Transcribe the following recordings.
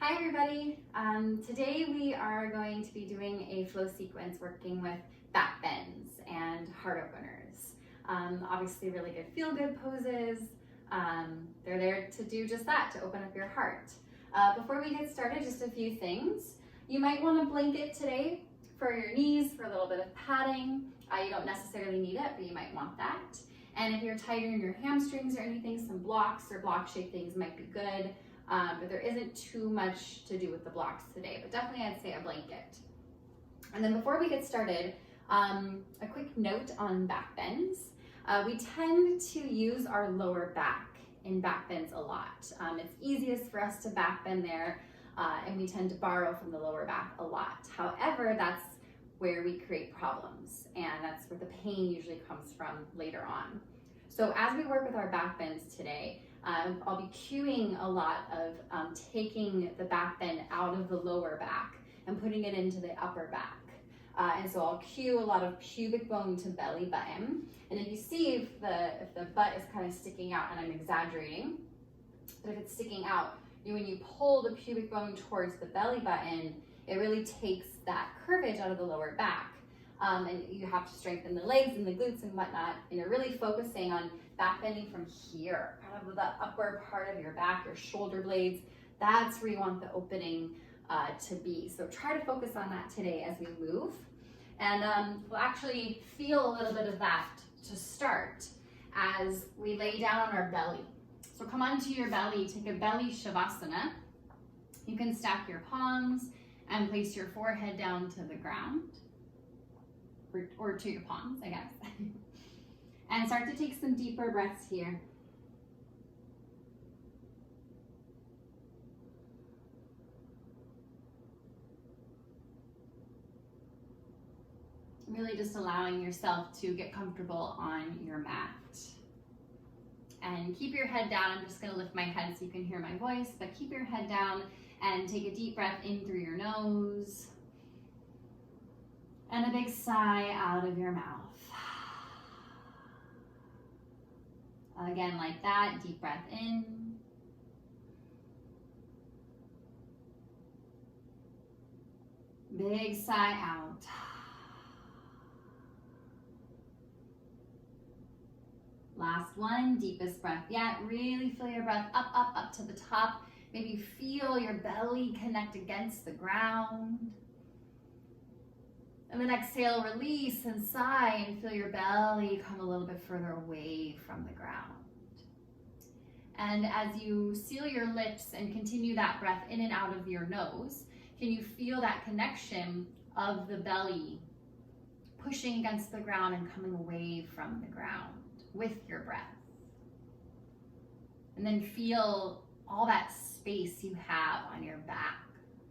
Hi everybody. Today we are going to be doing a flow sequence working with back bends and heart openers. Obviously really good feel-good poses. They're there to do just that, to open up your heart. Before we get started, just a few things. You might want a blanket today for your knees for a little bit of padding. You don't necessarily need it, but you might want that. And if you're tighter in your hamstrings or anything, some blocks or block-shaped things might be good. But there isn't too much to do with the blocks today, but definitely I'd say a blanket. And then before we get started, a quick note on back bends. We tend to use our lower back in back bends a lot. It's easiest for us to back bend there, and we tend to borrow from the lower back a lot. However, that's where we create problems, and that's where the pain usually comes from later on. So as we work with our back bends today, I'll be cueing a lot of taking the back bend out of the lower back and putting it into the upper back. And so I'll cue a lot of pubic bone to belly button. And if you see if the butt is kind of sticking out, and I'm exaggerating, but if it's sticking out, when you pull the pubic bone towards the belly button, it really takes that curvage out of the lower back. And you have to strengthen the legs and the glutes and whatnot, and you're really focusing on back bending from here, kind of the upper part of your back, your shoulder blades. That's where you want the opening to be. So try to focus on that today as we move. And we'll actually feel a little bit of that to start as we lay down on our belly. So come onto your belly, take a belly shavasana. You can stack your palms and place your forehead down to the ground. Or to your palms, I guess. And start to take some deeper breaths here. Really just allowing yourself to get comfortable on your mat. And keep your head down. I'm just going to lift my head so you can hear my voice, but keep your head down and take a deep breath in through your nose. And a big sigh out of your mouth. Again, like that, deep breath in. Big sigh out. Last one, deepest breath yet. Really feel your breath up, up, up to the top. Maybe feel your belly connect against the ground. And then exhale, release and sigh, and feel your belly come a little bit further away from the ground. And as you seal your lips and continue that breath in and out of your nose, can you feel that connection of the belly pushing against the ground and coming away from the ground with your breath? And then feel all that space you have on your back,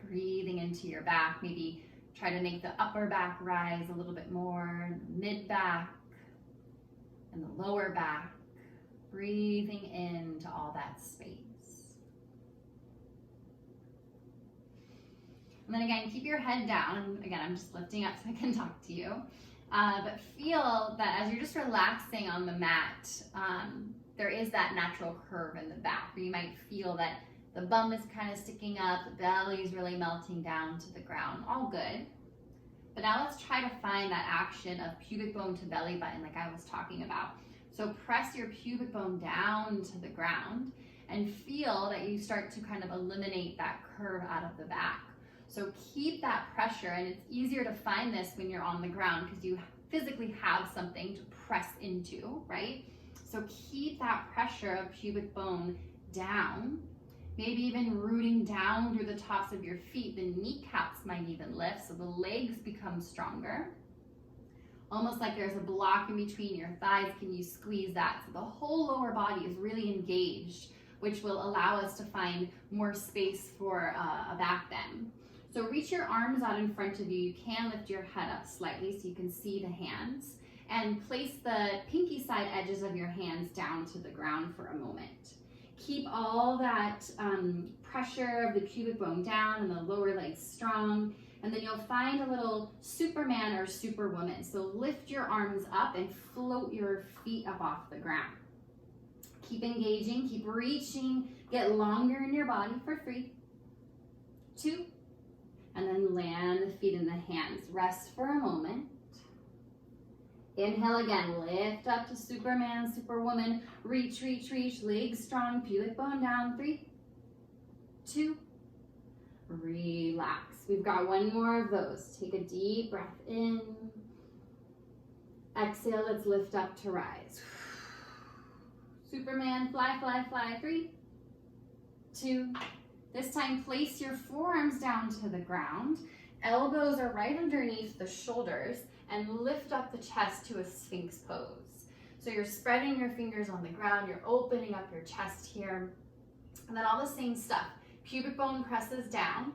breathing into your back. Maybe try to make the upper back rise a little bit more, mid back, and the lower back, breathing into all that space. And then again, keep your head down. Again, I'm just lifting up so I can talk to you. But feel that as you're just relaxing on the mat, there is that natural curve in the back where you might feel that the bum is kind of sticking up, the belly is really melting down to the ground. All good. But now let's try to find that action of pubic bone to belly button like I was talking about. So press your pubic bone down to the ground and feel that you start to kind of eliminate that curve out of the back. So keep that pressure, and it's easier to find this when you're on the ground because you physically have something to press into, right? So keep that pressure of pubic bone down. Maybe even rooting down through the tops of your feet. The kneecaps might even lift, so the legs become stronger. Almost like there's a block in between your thighs. Can you squeeze that? So the whole lower body is really engaged, which will allow us to find more space for a back bend. So reach your arms out in front of you. You can lift your head up slightly so you can see the hands. And place the pinky side edges of your hands down to the ground for a moment. Keep all that pressure of the pubic bone down and the lower legs strong. And then you'll find a little Superman or Superwoman. So lift your arms up and float your feet up off the ground. Keep engaging, keep reaching, get longer in your body for 3, 2, and then land the feet in the hands. Rest for a moment. Inhale again, lift up to Superman, Superwoman. Reach, reach, reach, legs strong, pubic bone down. 3, 2, relax. We've got one more of those. Take a deep breath in. Exhale, let's lift up to rise. Superman, fly, fly, fly. 3, 2. This time, place your forearms down to the ground. Elbows are right underneath the shoulders, and lift up the chest to a Sphinx pose. So you're spreading your fingers on the ground, you're opening up your chest here, and then all the same stuff. Pubic bone presses down,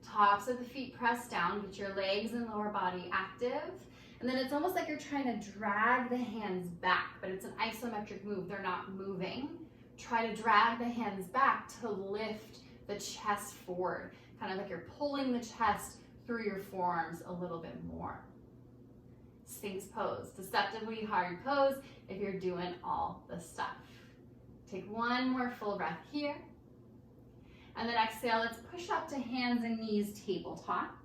tops of the feet press down, get your legs and lower body active, and then it's almost like you're trying to drag the hands back, but it's an isometric move, they're not moving. Try to drag the hands back to lift the chest forward, kind of like you're pulling the chest through your forearms a little bit more. Sphinx pose, deceptively hard pose if you're doing all the stuff. Take one more full breath here. And then exhale, let's push up to hands and knees tabletop.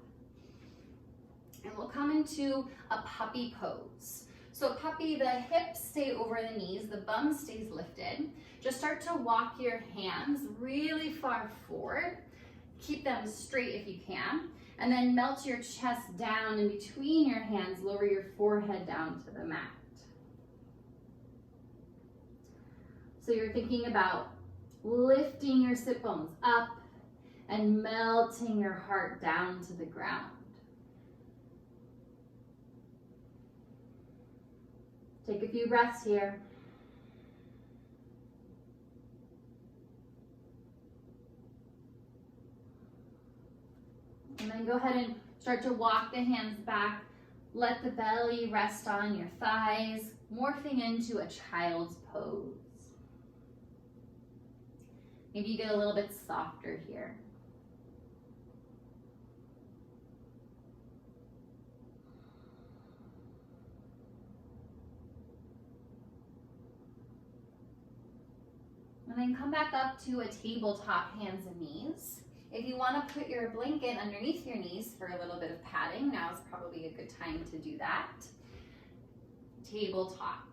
And we'll come into a puppy pose. So puppy, the hips stay over the knees, the bum stays lifted. Just start to walk your hands really far forward. Keep them straight if you can. And then melt your chest down in between your hands, lower your forehead down to the mat. So you're thinking about lifting your sit bones up and melting your heart down to the ground. Take a few breaths here. And then go ahead and start to walk the hands back. Let the belly rest on your thighs, morphing into a child's pose. Maybe you get a little bit softer here. And then come back up to a tabletop, hands and knees. If you want to put your blanket underneath your knees for a little bit of padding, now is probably a good time to do that. Tabletop.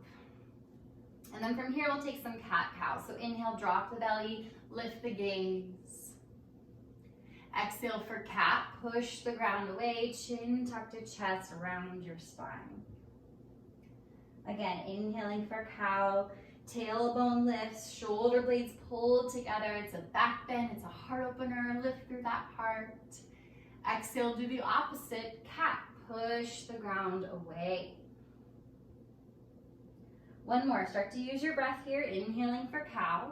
And then from here, we'll take some cat-cow. So inhale, drop the belly, lift the gaze. Exhale for cat, push the ground away, chin tuck to chest, around your spine. Again, inhaling for cow, tailbone lifts, shoulder blades pulled together. It's a back bend, it's a heart opener, lift through that heart. Exhale, do the opposite, cat, push the ground away. One more, start to use your breath here, inhaling for cow.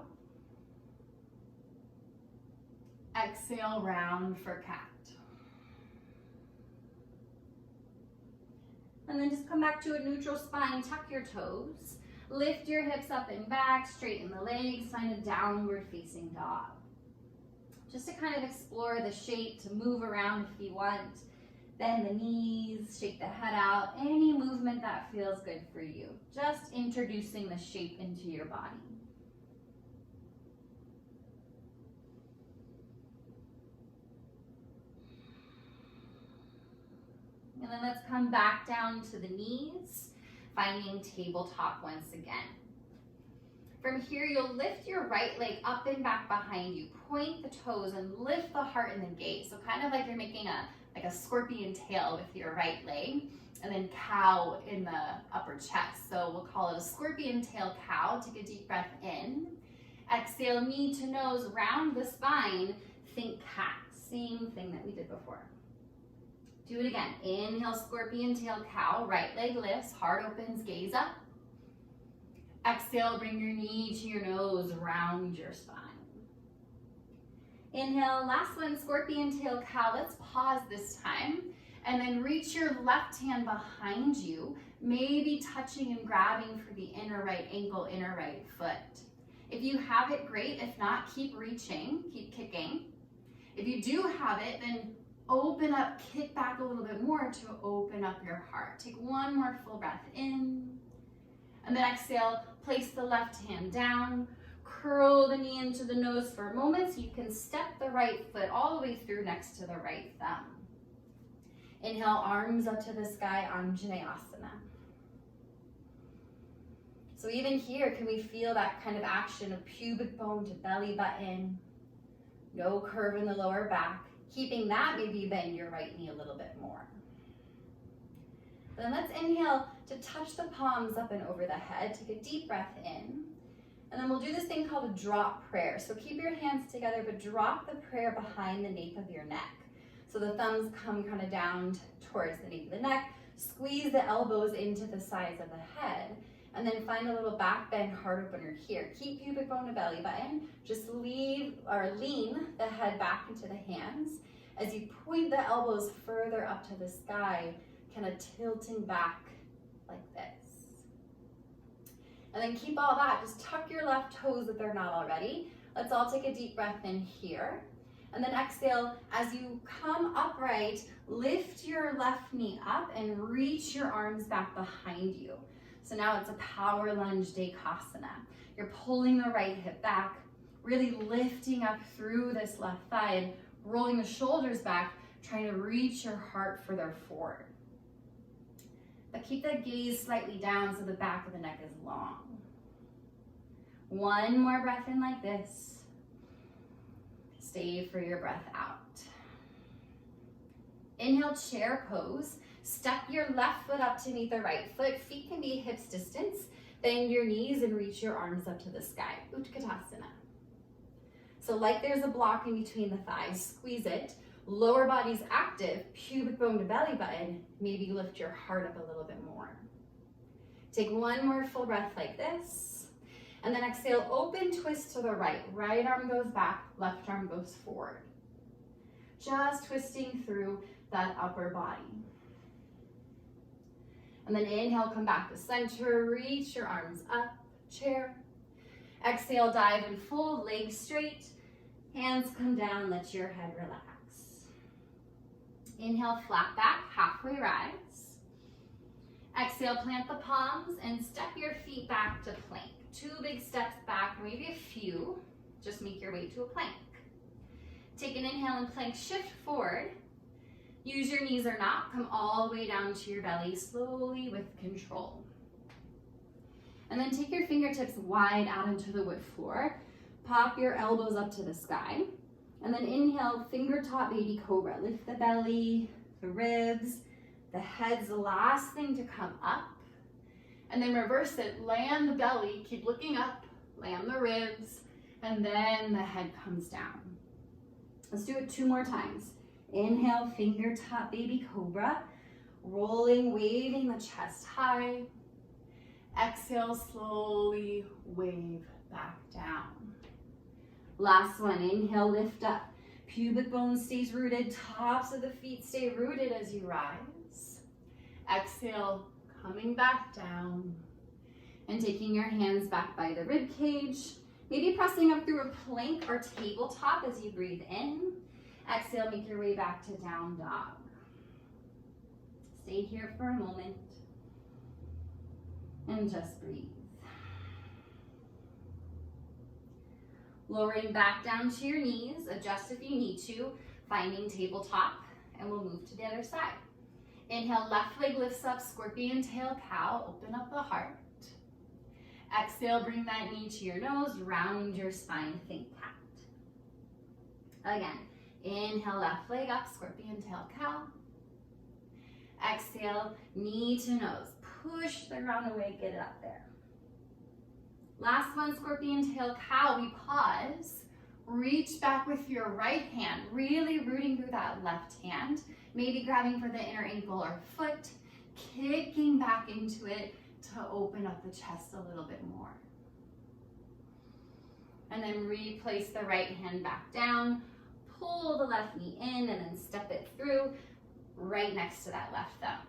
Exhale, round for cat. And then just come back to a neutral spine, tuck your toes. Lift your hips up and back, straighten the legs, find a downward facing dog. Just to kind of explore the shape, to move around if you want. Bend the knees, shake the head out, any movement that feels good for you. Just introducing the shape into your body. And then let's come back down to the knees, finding tabletop once again. From here, you'll lift your right leg up and back behind you, point the toes and lift the heart and the gaze. So kind of like you're making a scorpion tail with your right leg, and then cow in the upper chest. So we'll call it a scorpion tail cow. Take a deep breath in. Exhale, knee to nose, round the spine. Think cat, same thing that we did before. Do it again. Inhale, scorpion tail cow, right leg lifts, heart opens, gaze up. Exhale, bring your knee to your nose, round your spine. Inhale, last one, scorpion tail cow. Let's pause this time. And then reach your left hand behind you, maybe touching and grabbing for the inner right ankle, inner right foot. If you have it, great. If not, keep reaching, keep kicking. If you do have it, then open up, kick back a little bit more to open up your heart. Take one more full breath in. And then exhale, place the left hand down, curl the knee into the nose for a moment so you can step the right foot all the way through next to the right thumb. Inhale, arms up to the sky, Anjaneyasana. So even here, can we feel that kind of action of pubic bone to belly button? No curve in the lower back. Keeping that, maybe bend your right knee a little bit more. Then let's inhale to touch the palms up and over the head. Take a deep breath in. And then we'll do this thing called a drop prayer. So keep your hands together, but drop the prayer behind the nape of your neck. So the thumbs come kind of down towards the nape of the neck. Squeeze the elbows into the sides of the head. And then find a little back bend heart opener here. Keep pubic bone to belly button. Just lean the head back into the hands as you point the elbows further up to the sky, kind of tilting back like this. And then keep all that. Just tuck your left toes if they're not already. Let's all take a deep breath in here. And then exhale, as you come upright, lift your left knee up and reach your arms back behind you. So now it's a power lunge Dekasana. You're pulling the right hip back, really lifting up through this left thigh and rolling the shoulders back, trying to reach your heart further forward. But keep the gaze slightly down so the back of the neck is long. One more breath in like this. Stay for your breath out. Inhale, chair pose. Step your left foot up to meet the right foot. Feet can be hips distance. Bend your knees and reach your arms up to the sky. Utkatasana. So like there's a block in between the thighs, squeeze it. Lower body's active, pubic bone to belly button. Maybe lift your heart up a little bit more. Take one more full breath like this. And then exhale, open twist to the right. Right arm goes back, left arm goes forward. Just twisting through that upper body. And then inhale, come back to center, reach your arms up, chair. Exhale, dive and fold, legs straight. Hands come down, let your head relax. Inhale, flat back, halfway rise. Exhale, plant the palms and step your feet back to plank. 2 big steps back, maybe a few. Just make your way to a plank. Take an inhale and plank, shift forward. Use your knees or not, come all the way down to your belly, slowly with control. And then take your fingertips wide out into the wood floor. Pop your elbows up to the sky. And then inhale, finger top baby cobra. Lift the belly, the ribs, the head's the last thing to come up. And then reverse it, land the belly, keep looking up, land the ribs, and then the head comes down. Let's do it 2 more times. Inhale, finger top baby cobra. Rolling, waving the chest high. Exhale, slowly wave back down. Last one, inhale, lift up. Pubic bone stays rooted, tops of the feet stay rooted as you rise. Exhale, coming back down. And taking your hands back by the rib cage. Maybe pressing up through a plank or tabletop as you breathe in. Exhale, make your way back to down dog. Stay here for a moment. And just breathe. Lowering back down to your knees, adjust if you need to, finding tabletop, and we'll move to the other side. Inhale, left leg lifts up, scorpion tail cow, open up the heart. Exhale, bring that knee to your nose, round your spine, think cat. Again, inhale, left leg up, scorpion tail cow. Exhale, knee to nose, push the ground away, get it up there. Last one, scorpion tail cow, we pause. Reach back with your right hand, really rooting through that left hand. Maybe grabbing for the inner ankle or foot, kicking back into it to open up the chest a little bit more. And then replace the right hand back down, pull the left knee in and then step it through right next to that left thumb.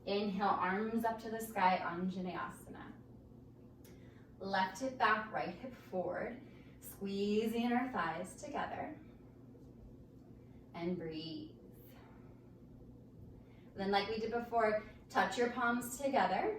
Inhale, arms up to the sky, Anjaneyasana. Left hip back, right hip forward. Squeeze the inner thighs together. And breathe. Then like we did before, touch your palms together.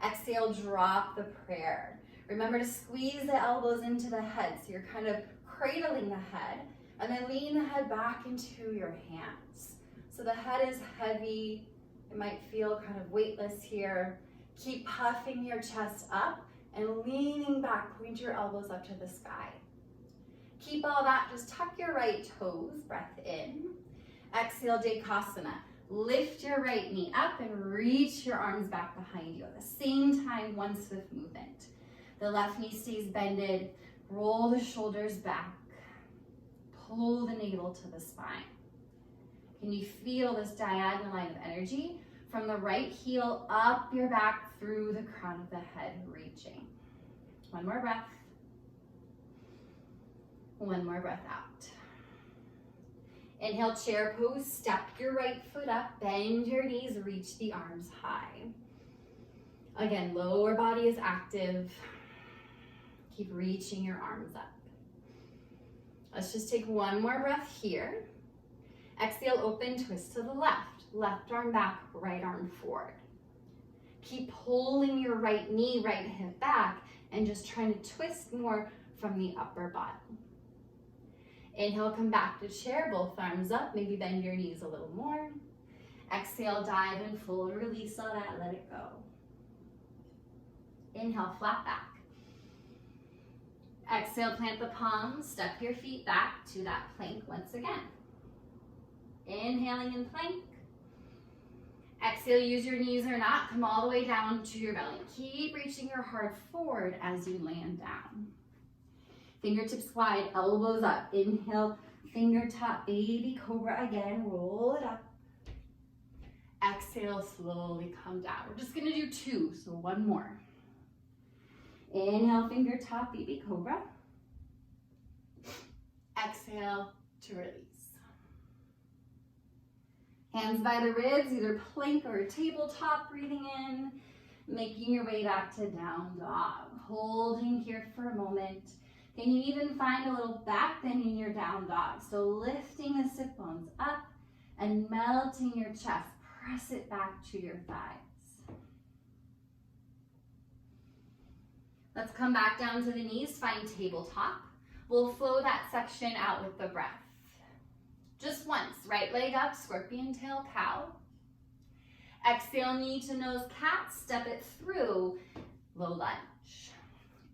Exhale, drop the prayer. Remember to squeeze the elbows into the head, so you're kind of cradling the head, and then lean the head back into your hands. So the head is heavy, it might feel kind of weightless here. Keep puffing your chest up and leaning back, point your elbows up to the sky. Keep all that, just tuck your right toes, breath in. Exhale, Dekasana. Lift your right knee up and reach your arms back behind you. At the same time, one swift movement. The left knee stays bended, roll the shoulders back, pull the navel to the spine. Can you feel this diagonal line of energy from the right heel up your back through the crown of the head, reaching. One more breath. One more breath out. Inhale, chair pose, step your right foot up, bend your knees, reach the arms high. Again, lower body is active. Keep reaching your arms up. Let's just take one more breath here. Exhale, open, twist to the left. Left arm back, right arm forward. Keep pulling your right knee, right hip back, and just trying to twist more from the upper body. Inhale, come back to chair, both arms up, maybe bend your knees a little more. Exhale, dive in, full release all that, let it go. Inhale, flat back. Exhale, plant the palms, step your feet back to that plank once again. Inhaling in plank. Exhale, use your knees or not, come all the way down to your belly. Keep reaching your heart forward as you land down. Fingertips wide, elbows up. Inhale, finger top, baby cobra again, roll it up. Exhale, slowly come down. We're just gonna do two, so one more. Inhale, finger top, baby cobra. Exhale to release. Hands by the ribs, either plank or tabletop, breathing in, making your way back to down dog. Holding here for a moment. Can you even find a little back bend in your down dog? So lifting the sit bones up and melting your chest. Press it back to your thighs. Let's come back down to the knees, find tabletop. We'll flow that section out with the breath. Just once, right leg up, scorpion tail cow. Exhale, knee to nose cat, step it through, low lunge.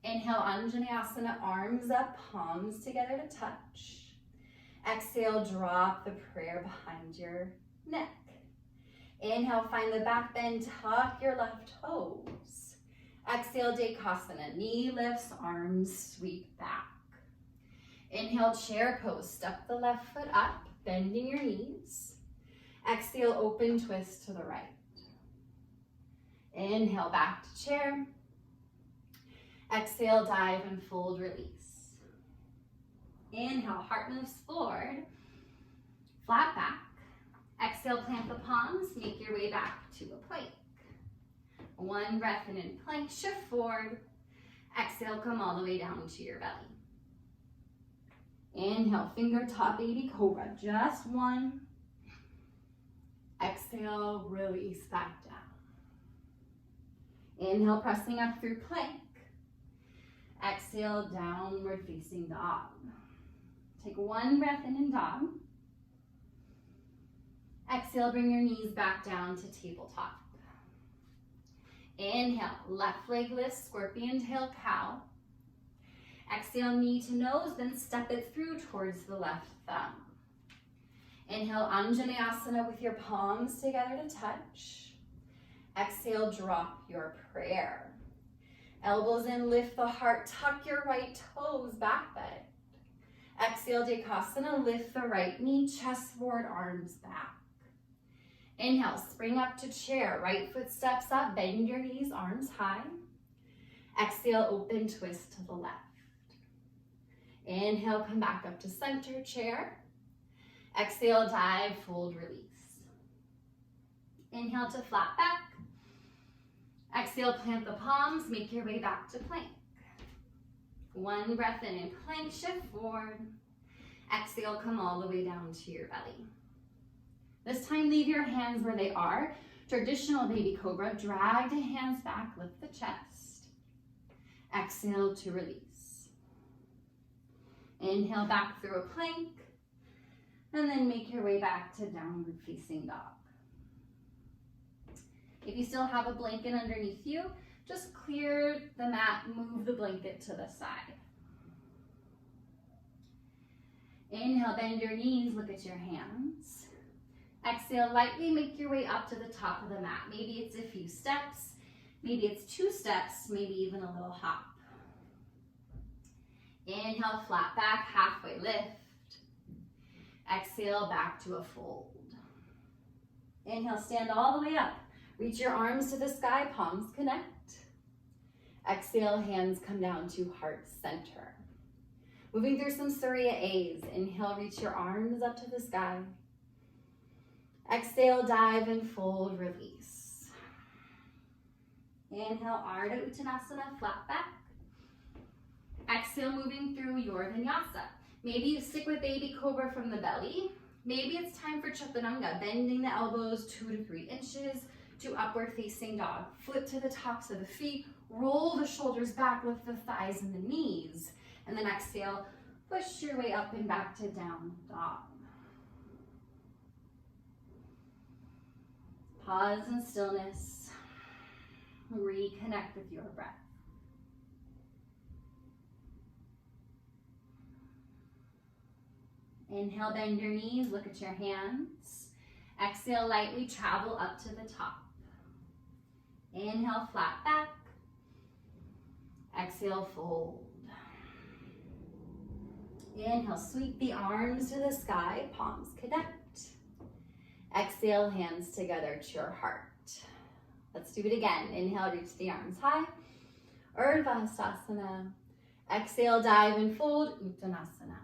Inhale, Anjaneyasana, arms up, palms together to touch. Exhale, drop the prayer behind your neck. Inhale, find the back bend, tuck your left toes. Exhale, Dekasana, knee lifts, arms sweep back. Inhale, chair pose, step the left foot up, bending your knees. Exhale, open twist to the right. Inhale, back to chair. Exhale, dive and fold, release. Inhale, heart moves forward, flat back. Exhale, plant the palms, make your way back to a plank. One breath in plank, shift forward. Exhale, come all the way down to your belly. Inhale, finger top, baby cobra, just one. Exhale, release back down. Inhale, pressing up through plank. Exhale, downward facing dog. Take one breath in dog. Exhale, bring your knees back down to tabletop. Inhale, left leg lifts, scorpion tail cow. Exhale, knee to nose, then step it through towards the left thumb. Inhale, Anjaneyasana with your palms together to touch. Exhale, drop your prayer. Elbows in, lift the heart, tuck your right toes, back bend. Exhale, Dekasana, lift the right knee, chest forward, arms back. Inhale, spring up to chair, right foot steps up, bend your knees, arms high. Exhale, open twist to the left. Inhale, come back up to center chair. Exhale, dive, fold, release. Inhale to flat back. Exhale, plant the palms, make your way back to plank. One breath in plank, shift forward. Exhale, come all the way down to your belly. This time, leave your hands where they are. Traditional baby cobra, drag the hands back, lift the chest. Exhale to release. Inhale back through a plank, and then make your way back to downward facing dog. If you still have a blanket underneath you, just clear the mat, move the blanket to the side. Inhale, bend your knees, look at your hands. Exhale, lightly make your way up to the top of the mat. Maybe it's a few steps, maybe it's 2 steps, maybe even a little hop. Inhale, flat back, halfway lift. Exhale, back to a fold. Inhale, stand all the way up. Reach your arms to the sky, palms connect. Exhale, hands come down to heart center. Moving through some Surya A's. Inhale, reach your arms up to the sky. Exhale, dive and fold, release. Inhale, Ardha Uttanasana, flat back. Exhale, moving through your vinyasa. Maybe you stick with baby cobra from the belly. Maybe it's time for chaturanga, bending the elbows 2 to 3 inches to upward facing dog. Flip to the tops of the feet, roll the shoulders back, lift the thighs and the knees. And then exhale, push your way up and back to down dog. Pause in stillness. Reconnect with your breath. Inhale, bend your knees, look at your hands. Exhale, lightly travel up to the top. Inhale, flat back. Exhale, fold. Inhale, sweep the arms to the sky, palms connect. Exhale, hands together to your heart. Let's do it again. Inhale, reach the arms high. Urdhva Hastasana. Exhale, dive and fold, Uttanasana.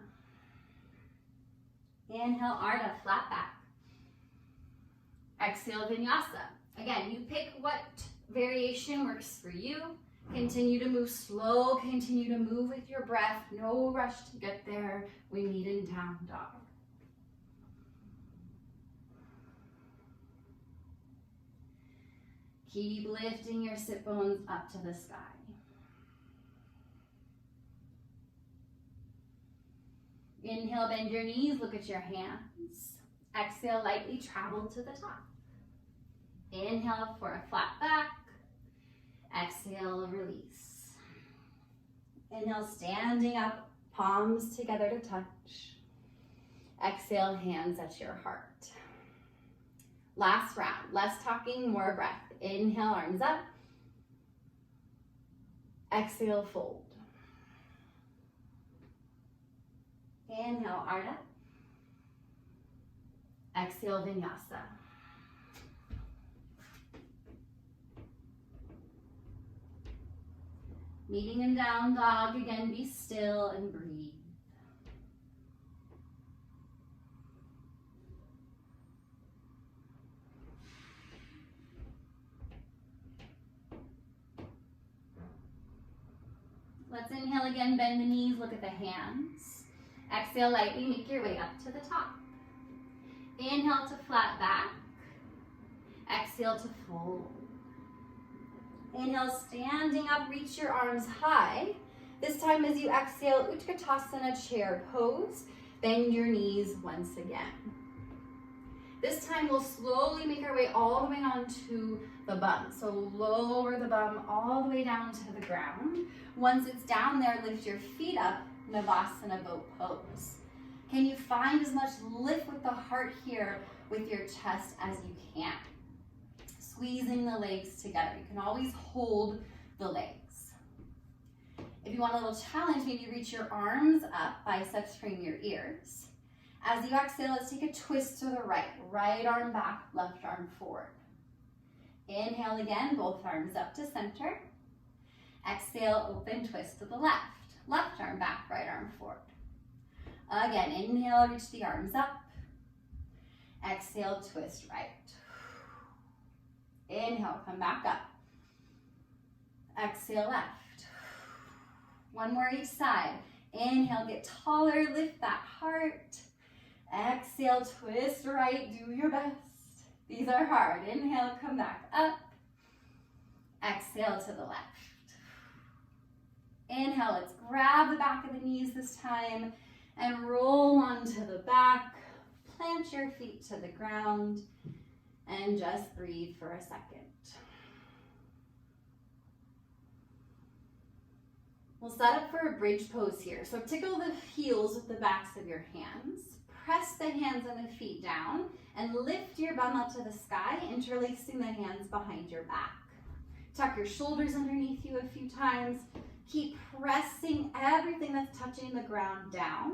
Inhale, Ardha, flat back. Exhale, Vinyasa. Again, you pick what variation works for you. Continue to move slow, continue to move with your breath. No rush to get there. We meet in down dog. Keep lifting your sit bones up to the sky. Inhale, bend your knees, look at your hands. Exhale, lightly travel to the top. Inhale for a flat back. Exhale, release. Inhale, standing up, palms together to touch. Exhale, hands at your heart. Last round, less talking, more breath. Inhale, arms up. Exhale, fold. Inhale, Ardha. Exhale, Vinyasa. Meeting in down dog, again, be still and breathe. Let's inhale again, bend the knees, look at the hands. Exhale, lightly make your way up to the top. Inhale to flat back. Exhale to fold. Inhale, standing up, reach your arms high. This time as you exhale, Utkatasana, chair pose. Bend your knees once again. This time we'll slowly make our way all the way onto the bum. So lower the bum all the way down to the ground. Once it's down there, lift your feet up, Navasana boat pose. Can you find as much lift with the heart here with your chest as you can? Squeezing the legs together. You can always hold the legs. If you want a little challenge, maybe reach your arms up, biceps frame your ears. As you exhale, let's take a twist to the right. Right arm back, left arm forward. Inhale again, both arms up to center. Exhale, open twist to the left. Left arm back, right arm forward. Again, inhale, reach the arms up. Exhale, twist right. Inhale, come back up. Exhale, left. One more each side. Inhale, get taller, lift that heart. Exhale, twist right, do your best. These are hard. Inhale, come back up. Exhale to the left. Inhale, let's grab the back of the knees this time and roll onto the back. Plant your feet to the ground and just breathe for a second. We'll set up for a bridge pose here. So tickle the heels with the backs of your hands. Press the hands and the feet down and lift your bum up to the sky, interlacing the hands behind your back. Tuck your shoulders underneath you a few times. Keep pressing everything that's touching the ground down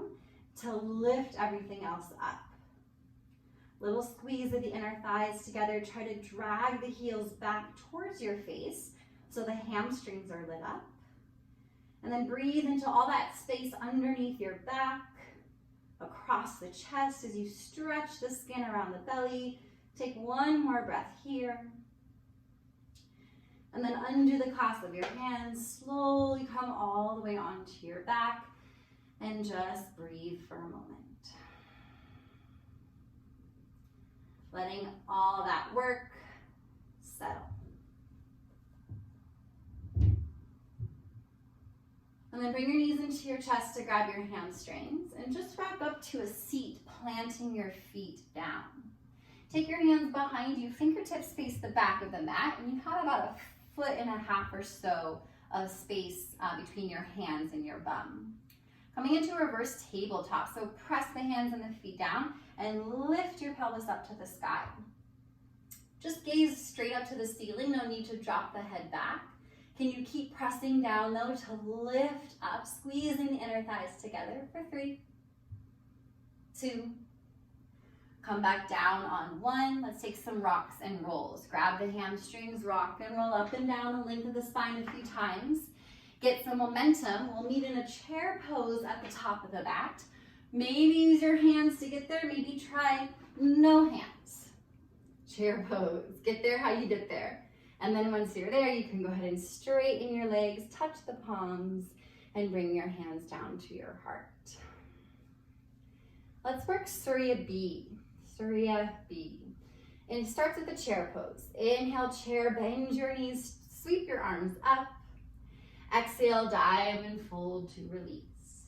to lift everything else up. Little squeeze of the inner thighs together. Try to drag the heels back towards your face so the hamstrings are lit up. And then breathe into all that space underneath your back, across the chest as you stretch the skin around the belly. Take one more breath here. And then undo the clasp of your hands. Slowly come all the way onto your back and just breathe for a moment. Letting all that work settle. And then bring your knees into your chest to grab your hamstrings and just rock up to a seat, planting your feet down. Take your hands behind you, fingertips face the back of the mat, and you have about 1.5 feet or so of space between your hands and your bum. Coming into a reverse tabletop, so press the hands and the feet down and lift your pelvis up to the sky. Just gaze straight up to the ceiling, no need to drop the head back. Can you keep pressing down though to lift up, squeezing the inner thighs together for 3, 2, come back down on 1. Let's take some rocks and rolls. Grab the hamstrings, rock and roll up and down and lengthen the spine a few times. Get some momentum. We'll meet in a chair pose at the top of the mat. Maybe use your hands to get there. Maybe try no hands. Chair pose. Get there how you get there. And then once you're there, you can go ahead and straighten your legs, touch the palms, and bring your hands down to your heart. Let's work Surya B. Surya B. And it starts with the chair pose. Inhale, chair, bend your knees, sweep your arms up. Exhale, dive and fold to release.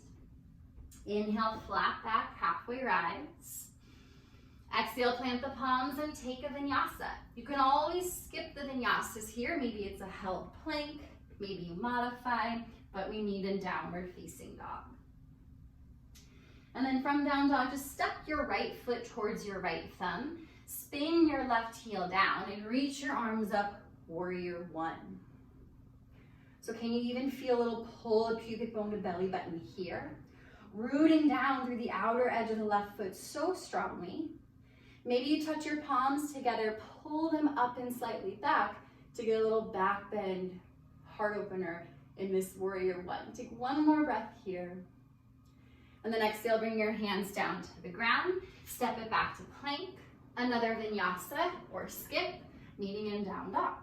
Inhale, flat back, halfway rise. Exhale, plant the palms and take a vinyasa. You can always skip the vinyasas here. Maybe it's a held plank, maybe you modify, but we need a downward facing dog. And then from down dog, just step your right foot towards your right thumb, spin your left heel down and reach your arms up, warrior 1. So can you even feel a little pull of pubic bone to belly button here? Rooting down through the outer edge of the left foot so strongly. Maybe you touch your palms together, pull them up and slightly back to get a little back bend, heart opener in this warrior 1. Take one more breath here. And then exhale, bring your hands down to the ground, step it back to plank, another vinyasa or skip, meeting in down dog.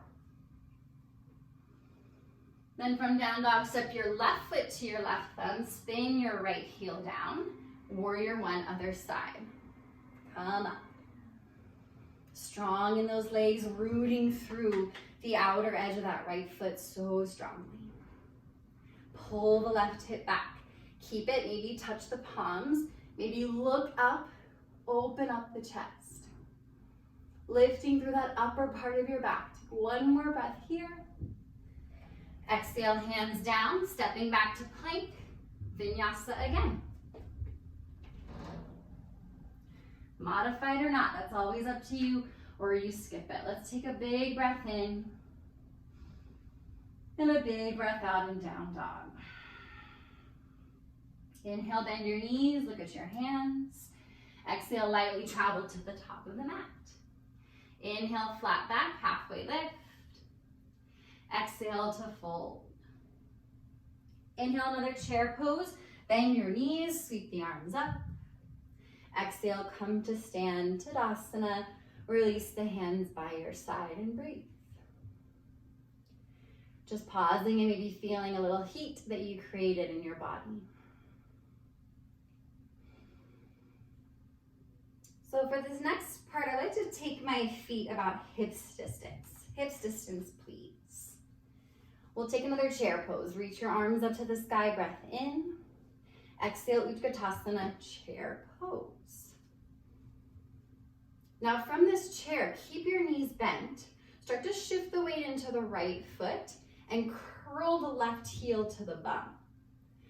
Then from down dog, step your left foot to your left thumb, spin your right heel down, warrior 1, other side. Come up. Strong in those legs, rooting through the outer edge of that right foot so strongly. Pull the left hip back. Keep it, maybe touch the palms. Maybe look up, open up the chest. Lifting through that upper part of your back. Take one more breath here. Exhale, hands down, stepping back to plank, vinyasa again. Modified or not, that's always up to you, or you skip it. Let's take a big breath in and a big breath out in down dog. Inhale, bend your knees, look at your hands. Exhale, lightly travel to the top of the mat. Inhale, flat back, halfway lift. Exhale to fold. Inhale, another chair pose. Bend your knees, sweep the arms up. Exhale, come to stand, Tadasana. Release the hands by your side and breathe. Just pausing and maybe feeling a little heat that you created in your body. So for this next part, I like to take my feet about hips distance. Hips distance, please. We'll take another chair pose. Reach your arms up to the sky, breath in. Exhale, Utkatasana, chair pose. Now from this chair, keep your knees bent. Start to shift the weight into the right foot and curl the left heel to the bum.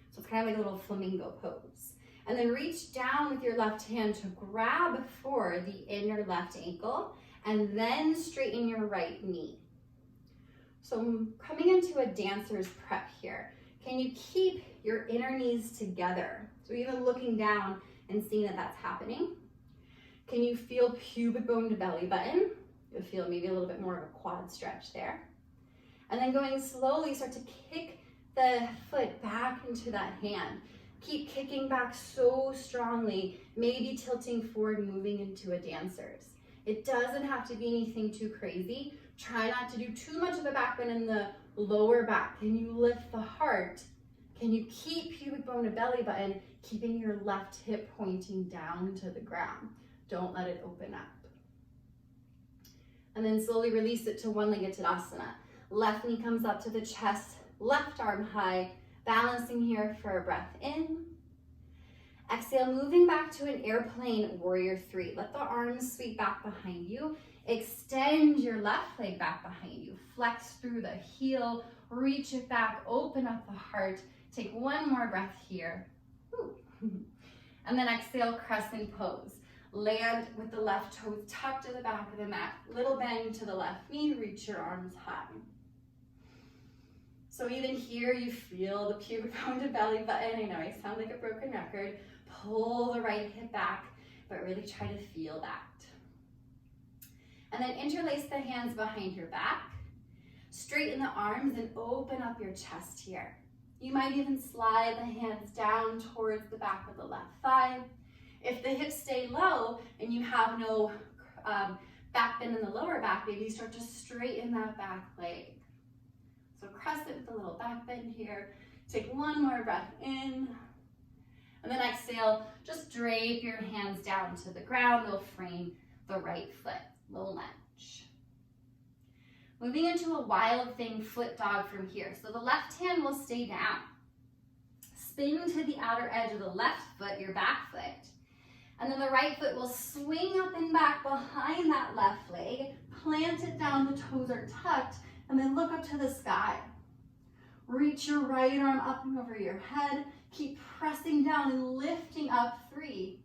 So it's kind of like a little flamingo pose. And then reach down with your left hand to grab for the inner left ankle and then straighten your right knee. So coming into a dancer's prep here, can you keep your inner knees together? So even looking down and seeing that that's happening. Can you feel pubic bone to belly button? You'll feel maybe a little bit more of a quad stretch there. And then going slowly, start to kick the foot back into that hand. Keep kicking back so strongly, maybe tilting forward, moving into a dancer's. It doesn't have to be anything too crazy. Try not to do too much of a back bend in the lower back. Can you lift the heart? Can you keep pubic bone to belly button, keeping your left hip pointing down to the ground? Don't let it open up. And then slowly release it to one-legged Tadasana. Left knee comes up to the chest, left arm high, balancing here for a breath in. Exhale, moving back to an airplane warrior three. Let the arms sweep back behind you. Extend your left leg back behind you. Flex through the heel, reach it back, open up the heart. Take one more breath here. Ooh. And then exhale, crescent pose. Land with the left toes tucked to the back of the mat. Little bend to the left knee, reach your arms high. So even here you feel the pubic bone to belly button. I know I sound like a broken record. Pull the right hip back, but really try to feel that. And then interlace the hands behind your back. Straighten the arms and open up your chest here. You might even slide the hands down towards the back of the left thigh. If the hips stay low and you have no back bend in the lower back, maybe you start to straighten that back leg. So crescent with a little back bend here. Take one more breath in. And then exhale, just drape your hands down to the ground. They'll frame the right foot, little lunge. Moving into a wild thing foot dog from here. So the left hand will stay down. Spin to the outer edge of the left foot, your back foot. And then the right foot will swing up and back behind that left leg. Plant it down, the toes are tucked, and then look up to the sky. Reach your right arm up and over your head. Keep pressing down and lifting up. 3,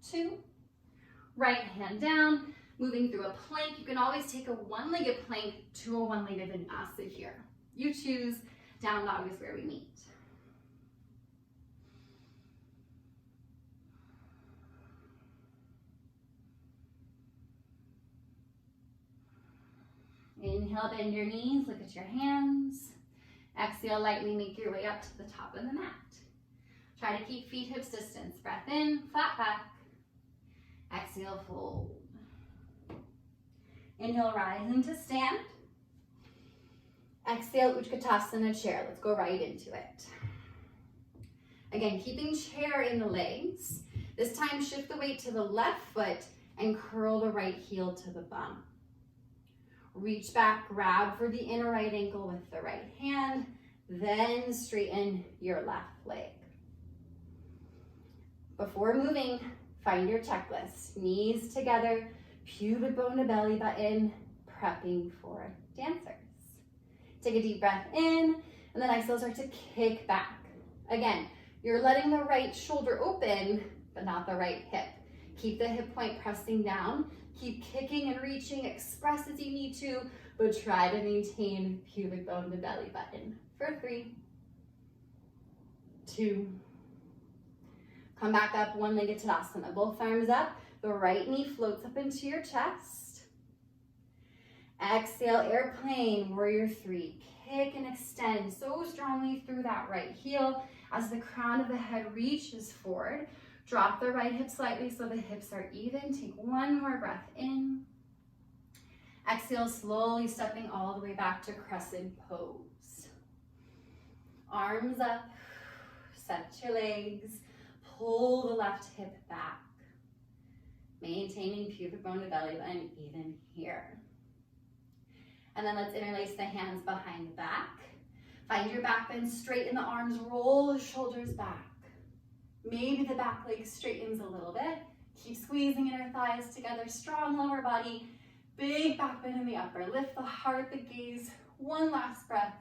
2, right hand down. Moving through a plank. You can always take a one-legged plank to a one-legged vinyasa here. You choose. Down dog is where we meet. Inhale, bend your knees, look at your hands. Exhale, lightly make your way up to the top of the mat. Try to keep feet hips distance. Breath in, flat back. Exhale, fold. Inhale, rise into stand. Exhale, Utkatasana chair. Let's go right into it. Again, keeping chair in the legs. This time, shift the weight to the left foot and curl the right heel to the bum. Reach back, grab for the inner right ankle with the right hand, then straighten your left leg. Before moving, find your checklist. Knees together, pubic bone to belly button, prepping for dancers. Take a deep breath in, and then exhale, start to kick back. Again, you're letting the right shoulder open, but not the right hip. Keep the hip point pressing down. Keep kicking and reaching, express as you need to, but try to maintain pubic bone to belly button. For 3, 2, come back up, one-legged Tadasana. Both arms up, the right knee floats up into your chest. Exhale, airplane, warrior 3. Kick and extend so strongly through that right heel as the crown of the head reaches forward. Drop the right hip slightly so the hips are even. Take one more breath in. Exhale, slowly stepping all the way back to crescent pose. Arms up, set your legs, pull the left hip back. Maintaining pubic bone to belly button even here. And then let's interlace the hands behind the back. Find your back bend, straighten the arms, roll the shoulders back. Maybe the back leg straightens a little bit. Keep squeezing inner thighs together, strong lower body, big back bend in the upper. Lift the heart, the gaze. One last breath.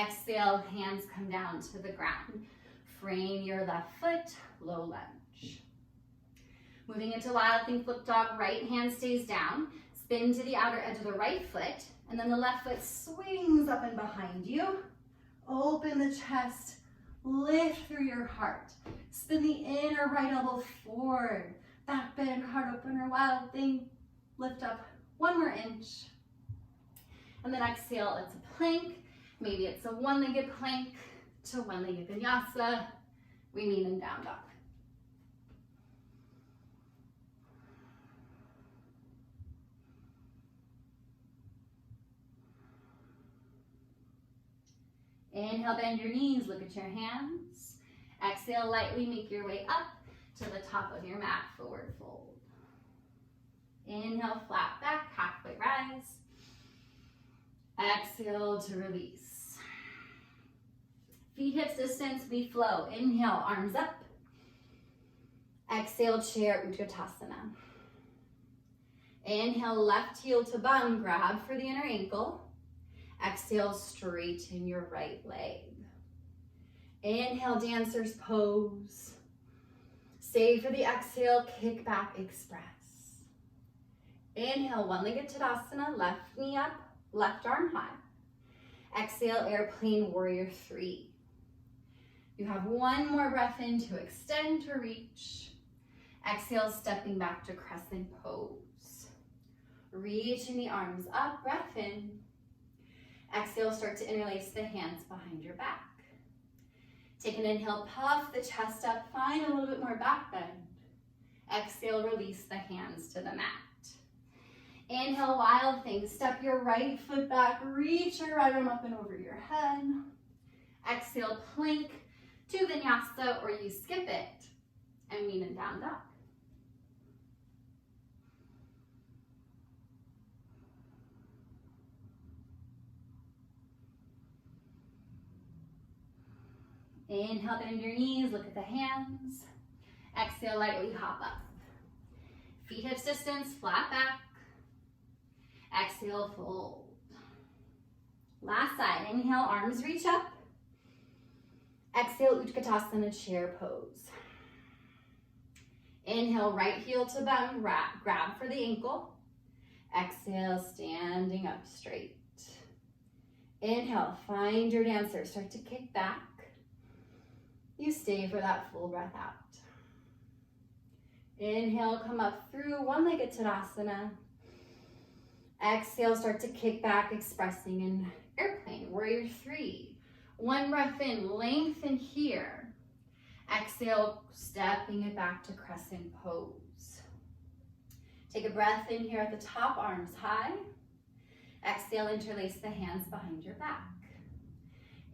Exhale, hands come down to the ground. Frame your left foot, low lunge. Moving into wild thing flip dog, right hand stays down. Spin to the outer edge of the right foot, and then the left foot swings up and behind you. Open the chest, lift through your heart. Spin the inner right elbow forward. Back bend, heart opener, wild thing. Lift up 1 more inch. And then exhale, it's a plank. Maybe it's a one-legged plank to one-legged vinyasa. We meet in down dog. Inhale, bend your knees, look at your hands. Exhale, lightly make your way up to the top of your mat, forward fold. Inhale, flat back, halfway rise. Exhale to release. Feet hips distance, we flow. Inhale, arms up. Exhale, chair, Ustrasana. Inhale, left heel to bum, grab for the inner ankle. Exhale, straighten your right leg. Inhale, dancer's pose. Stay for the exhale, kick back, express. Inhale, one-legged Tadasana, left knee up, left arm high. Exhale, airplane warrior 3. You have 1 more breath in to extend to reach. Exhale, stepping back to crescent pose. Reaching the arms up, breath in. Exhale, start to interlace the hands behind your back. Take an inhale, puff the chest up, find a little bit more back bend. Exhale, release the hands to the mat. Inhale, wild thing, step your right foot back, reach your right arm up and over your head. Exhale, plank to vinyasa, or you skip it and meet in down dog. Inhale, bend your knees, look at the hands. Exhale, lightly hop up. Feet hips distance, flat back. Exhale, fold. Last side, inhale, arms reach up. Exhale, Utkatasana, chair pose. Inhale, right heel to bum, grab for the ankle. Exhale, standing up straight. Inhale, find your dancer, start to kick back. You stay for that full breath out. Inhale, come up through one-legged Tadasana. Exhale, start to kick back, expressing in airplane, warrior 3. 1 breath in, lengthen here. Exhale, stepping it back to crescent pose. Take a breath in here at the top, arms high. Exhale, interlace the hands behind your back.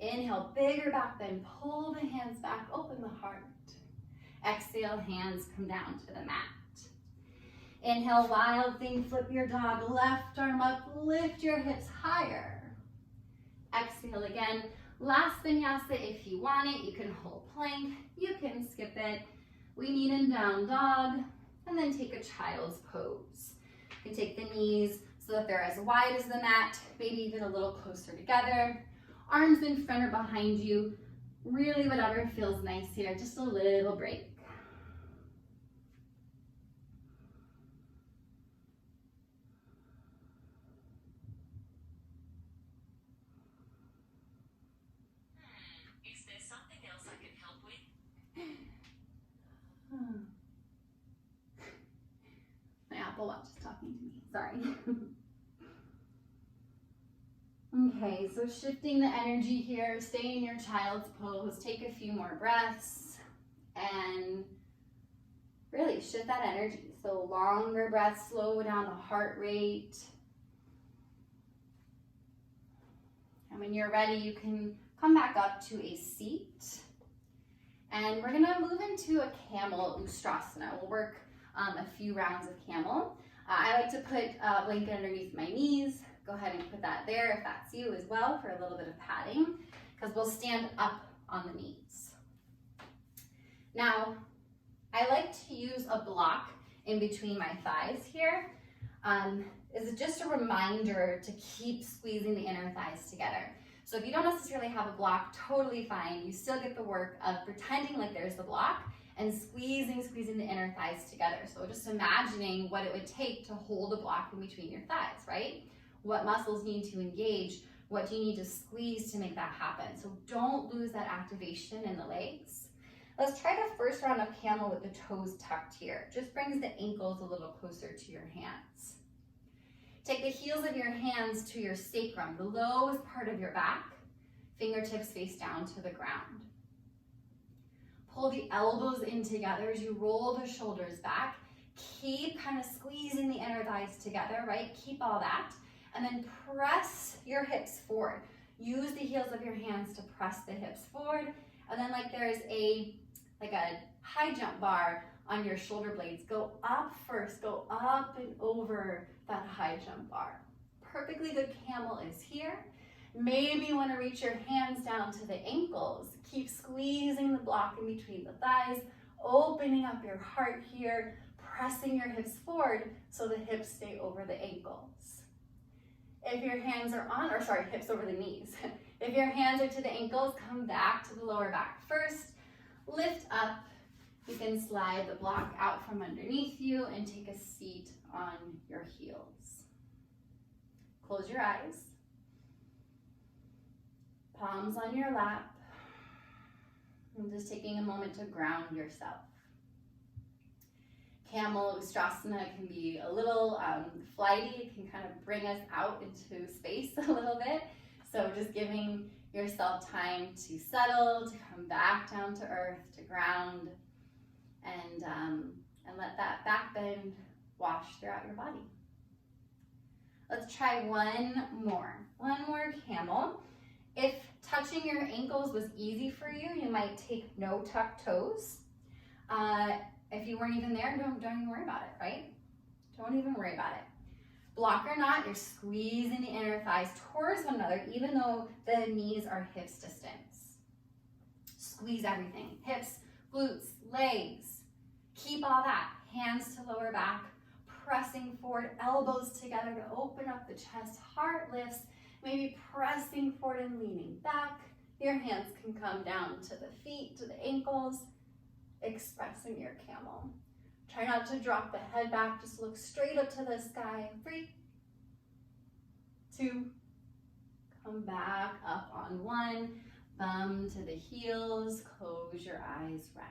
Inhale, bigger back bend, pull the hands back, open the heart. Exhale, hands come down to the mat. Inhale, wild thing, flip your dog, left arm up, lift your hips higher. Exhale again, last vinyasa if you want it, you can hold plank, you can skip it. We meet in down dog, and then take a child's pose. You can take the knees so that they're as wide as the mat, maybe even a little closer together. Arms in front or behind you, really whatever feels nice here, just a little break. Is there something else I can help with? My Apple Watch is talking to me, sorry. Okay, so shifting the energy here, stay in your child's pose, take a few more breaths, and really shift that energy. So longer breaths, slow down the heart rate. And when you're ready, you can come back up to a seat. And we're gonna move into a Camel Ustrasana. We'll work a few rounds of Camel. I like to put a blanket underneath my knees, go ahead and put that there if that's you as well for a little bit of padding, because we'll stand up on the knees. Now, I like to use a block in between my thighs here. Is just a reminder to keep squeezing the inner thighs together. So if you don't necessarily have a block, totally fine. You still get the work of pretending like there's the block and squeezing the inner thighs together. So just imagining what it would take to hold a block in between your thighs, right? What muscles need to engage? What do you need to squeeze to make that happen? So don't lose that activation in the legs. Let's try the first round of camel with the toes tucked here. Just brings the ankles a little closer to your hands. Take the heels of your hands to your sacrum, the lowest part of your back. Fingertips face down to the ground. Pull the elbows in together as you roll the shoulders back. Keep kind of squeezing the inner thighs together, right? Keep all that. And then press your hips forward. Use the heels of your hands to press the hips forward. And then like there's a high jump bar on your shoulder blades. Go up first, go up and over that high jump bar. Perfectly good camel is here. Maybe you want to reach your hands down to the ankles. Keep squeezing the block in between the thighs, opening up your heart here, pressing your hips forward so the hips stay over the ankles. If your hands are on, hips over the knees. If your hands are to the ankles, come back to the lower back first. Lift up. You can slide the block out from underneath you and take a seat on your heels. Close your eyes. Palms on your lap. And just taking a moment to ground yourself. Camel Ustrasana can be a little flighty. It can kind of bring us out into space a little bit. So just giving yourself time to settle, to come back down to earth, to ground, and let that back bend wash throughout your body. Let's try one more camel. If touching your ankles was easy for you, you might take no tucked toes. If you weren't even there, don't even worry about it, right? Don't even worry about it. Block or not, you're squeezing the inner thighs towards one another, even though the knees are hips distance. Squeeze everything, hips, glutes, legs. Keep all that. Hands to lower back, pressing forward, elbows together to open up the chest, heart lifts, maybe pressing forward and leaning back. Your hands can come down to the feet, to the ankles, expressing your camel. Try not to drop the head back, just look straight up to the sky. 3, 2, come back up on 1, thumb to the heels, close your eyes, rest.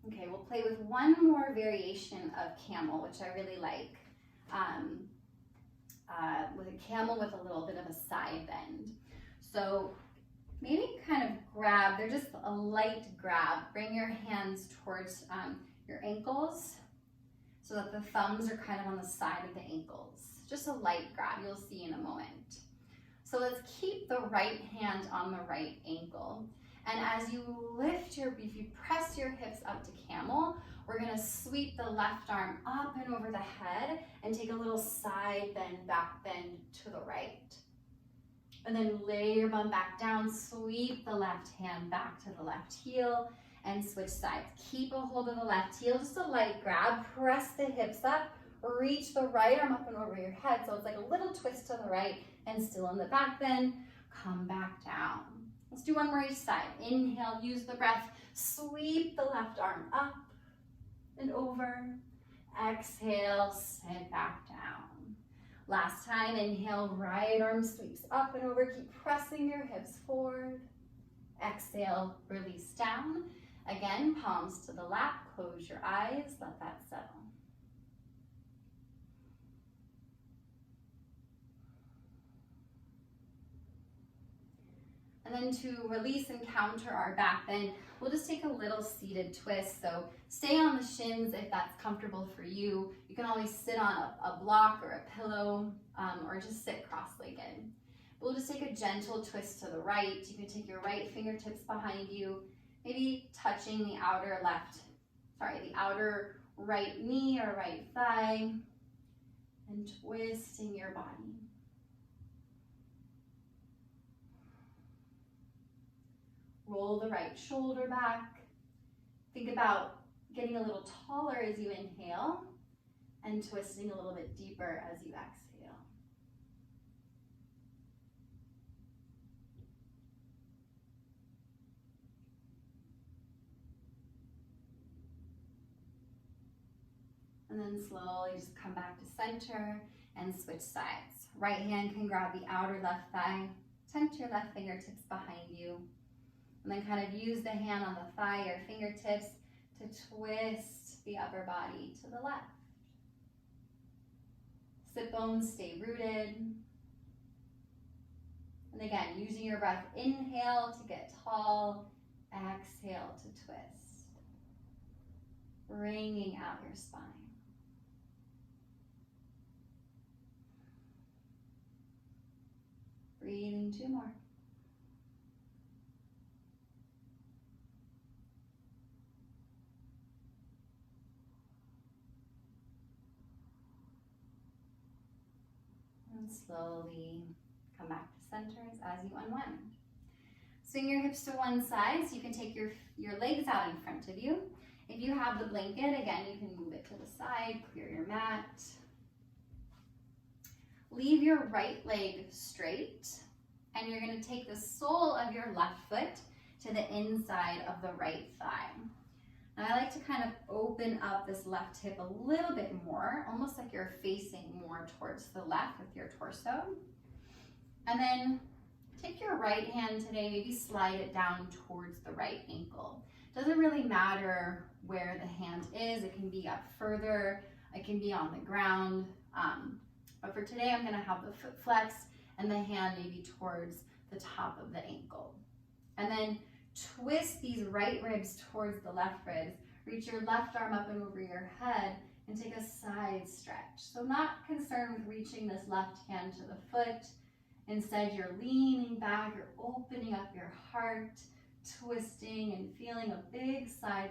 Okay, we'll play with one more variation of camel, which I really like. With a camel with a little bit of a side bend. So maybe kind of grab, they're just a light grab. Bring your hands towards your ankles so that the thumbs are kind of on the side of the ankles. Just a light grab, you'll see in a moment. So let's keep the right hand on the right ankle. And as you lift if you press your hips up to camel, we're gonna sweep the left arm up and over the head and take a little side bend, back bend to the right. And then lay your bum back down, sweep the left hand back to the left heel and switch sides. Keep a hold of the left heel, just a light grab, press the hips up, reach the right arm up and over your head. So it's like a little twist to the right and still in the back bend, come back down. Let's do one more each side. Inhale, use the breath. Sweep the left arm up and over. Exhale, send back down. Last time, inhale, right arm sweeps up and over. Keep pressing your hips forward. Exhale, release down. Again, palms to the lap. Close your eyes. Let that settle. And then to release and counter our back bend, we'll just take a little seated twist. So stay on the shins if that's comfortable for you. You can always sit on a block or a pillow or just sit cross-legged. We'll just take a gentle twist to the right. You can take your right fingertips behind you, maybe touching the outer right knee or right thigh, and twisting your body. Roll the right shoulder back. Think about getting a little taller as you inhale and twisting a little bit deeper as you exhale. And then slowly just come back to center and switch sides. Right hand can grab the outer left thigh, tuck your left fingertips behind you, and then kind of use the hand on the thigh, your fingertips, to twist the upper body to the left. Sit bones stay rooted. And again, using your breath, inhale to get tall, exhale to twist. Bringing out your spine. Breathing 2 more. And slowly come back to center as you unwind. Swing your hips to one side so you can take your legs out in front of you. If you have the blanket, again, you can move it to the side, clear your mat. Leave your right leg straight, and you're going to take the sole of your left foot to the inside of the right thigh. Now I like to kind of open up this left hip a little bit more, almost like you're facing more towards the left with your torso. And then take your right hand today, maybe slide it down towards the right ankle. Doesn't really matter where the hand is. It can be up further, it can be on the ground. But for today, I'm gonna have the foot flexed and the hand maybe towards the top of the ankle. And then twist these right ribs towards the left ribs. Reach your left arm up and over your head and take a side stretch. So not concerned with reaching this left hand to the foot. Instead, you're leaning back, you're opening up your heart, twisting and feeling a big side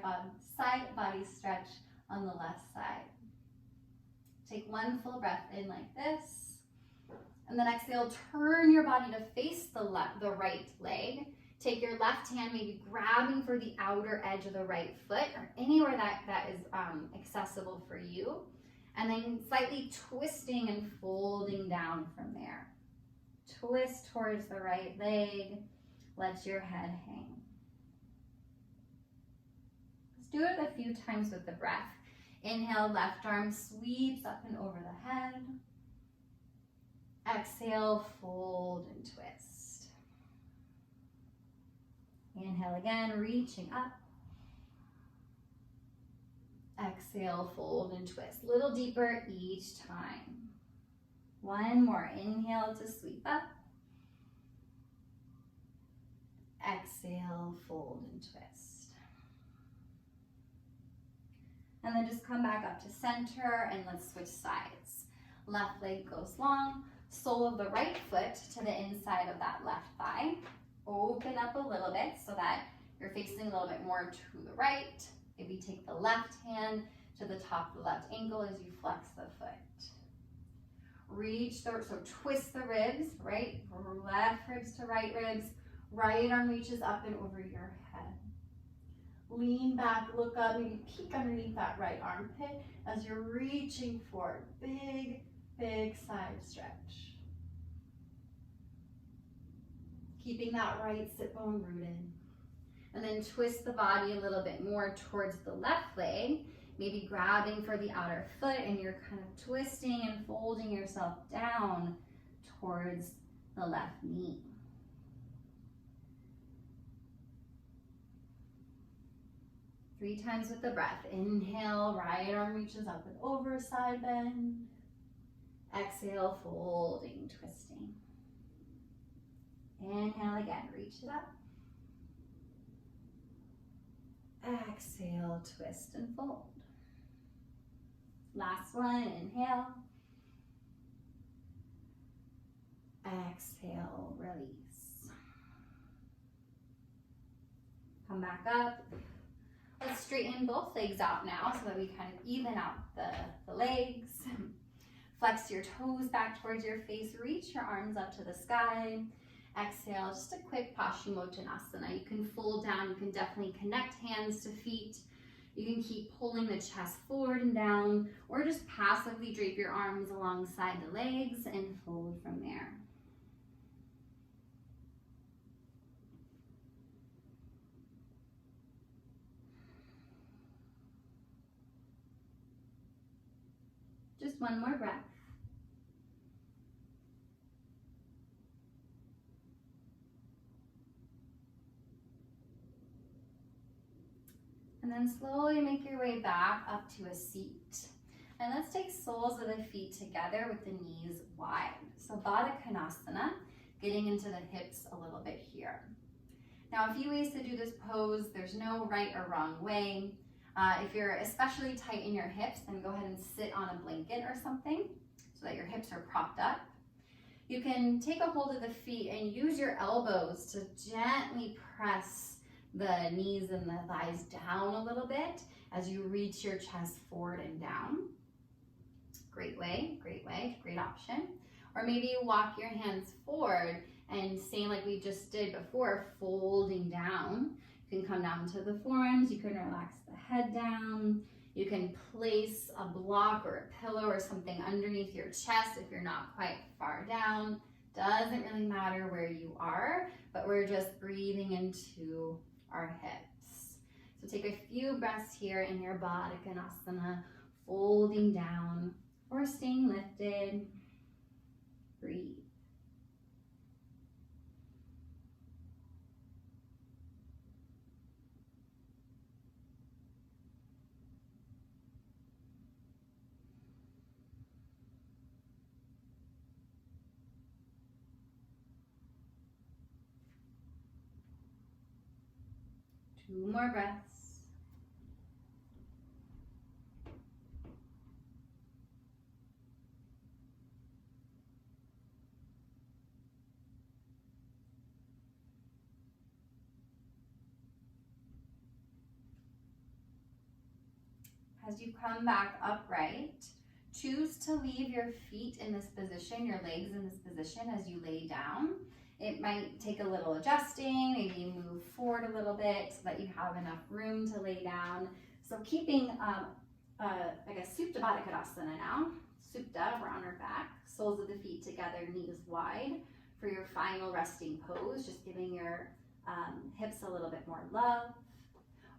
body stretch on the left side. Take one full breath in like this. And then exhale, turn your body to face the right leg. Take your left hand, maybe grabbing for the outer edge of the right foot or anywhere that is accessible for you. And then slightly twisting and folding down from there. Twist towards the right leg. Let your head hang. Let's do it a few times with the breath. Inhale, left arm sweeps up and over the head. Exhale, fold and twist. Inhale again, reaching up. Exhale, fold and twist. A little deeper each time. One more. Inhale to sweep up. Exhale, fold and twist. And then just come back up to center and let's switch sides. Left leg goes long. Sole of the right foot to the inside of that left thigh. Open up a little bit so that you're facing a little bit more to the right. Maybe take the left hand to the top of the left ankle as you flex the foot. So twist the ribs, right? Left ribs to right ribs. Right arm reaches up and over your head. Lean back, look up, maybe peek underneath that right armpit as you're reaching forward. Big, big side stretch. Keeping that right sit bone rooted. And then twist the body a little bit more towards the left leg, maybe grabbing for the outer foot, and you're kind of twisting and folding yourself down towards the left knee. Three times with the breath. Inhale, right arm reaches up and over, side bend. Exhale, folding, twisting. Inhale again, reach it up. Exhale, twist and fold. Last one, inhale. Exhale, release. Come back up. Let's straighten both legs out now so that we kind of even out the legs. Flex your toes back towards your face. Reach your arms up to the sky. Exhale, just a quick Paschimottanasana. You can fold down. You can definitely connect hands to feet. You can keep pulling the chest forward and down, or just passively drape your arms alongside the legs and fold from there. Just one more breath. And then slowly make your way back up to a seat. And let's take soles of the feet together with the knees wide. So Baddha Konasana, getting into the hips a little bit here. Now, a few ways to do this pose. There's no right or wrong way. If you're especially tight in your hips, then go ahead and sit on a blanket or something so that your hips are propped up. You can take a hold of the feet and use your elbows to gently press the knees and the thighs down a little bit as you reach your chest forward and down. Great way, great option. Or maybe you walk your hands forward and same like we just did before, folding down. You can come down to the forearms, you can relax the head down. You can place a block or a pillow or something underneath your chest if you're not quite far down. Doesn't really matter where you are, but we're just breathing into our hips. So take a few breaths here in your Baddha Konasana, folding down or staying lifted. Breathe. Two more breaths. As you come back upright, choose to leave your feet in this position, your legs in this position as you lay down. It might take a little adjusting, maybe move forward a little bit so that you have enough room to lay down. So keeping like a Supta Baddha Konasana now. Supta, we're on our back, soles of the feet together, knees wide for your final resting pose, just giving your hips a little bit more love.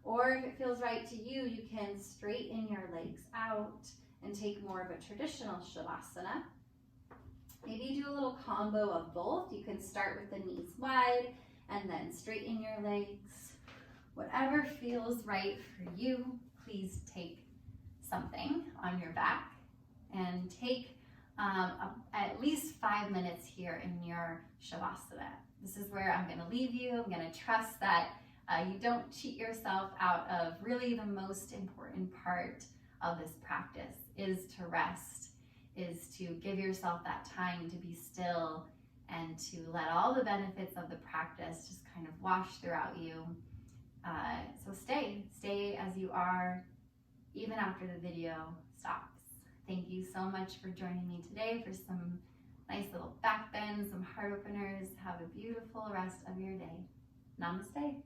Or if it feels right to you, you can straighten your legs out and take more of a traditional Shavasana. Maybe do a little combo of both. You can start with the knees wide and then straighten your legs. Whatever feels right for you, please take something on your back and take at least 5 minutes here in your Shavasana. This is where I'm gonna leave you. I'm gonna trust that you don't cheat yourself out of really the most important part of this practice is to rest, is to give yourself that time to be still and to let all the benefits of the practice just kind of wash throughout you. So stay as you are, even after the video stops. Thank you so much for joining me today for some nice little back bends, some heart openers. Have a beautiful rest of your day. Namaste.